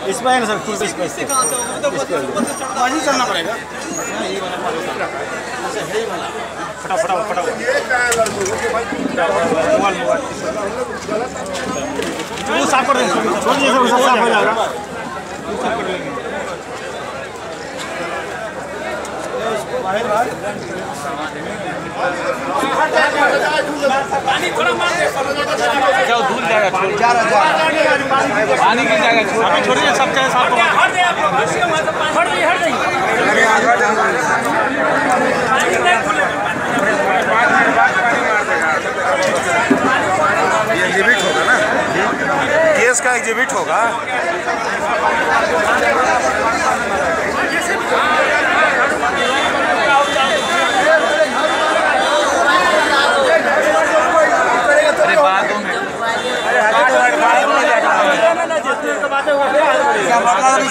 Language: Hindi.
इसमें है ना सर, फुल इस पे वहीं चलना पड़ेगा। फटा साफ कर देंगे, छोड़िए सब साफ हो जाएगा। पानी थोड़ा मार दे, जाओ दूर जाएगा, पानी की जाएगा, छोड़िए सब चाहे साफ हो। हट दे आप लोग, हट दे। ये एग्जिबिट होगा ना, केस का एग्जिबिट होगा। अरे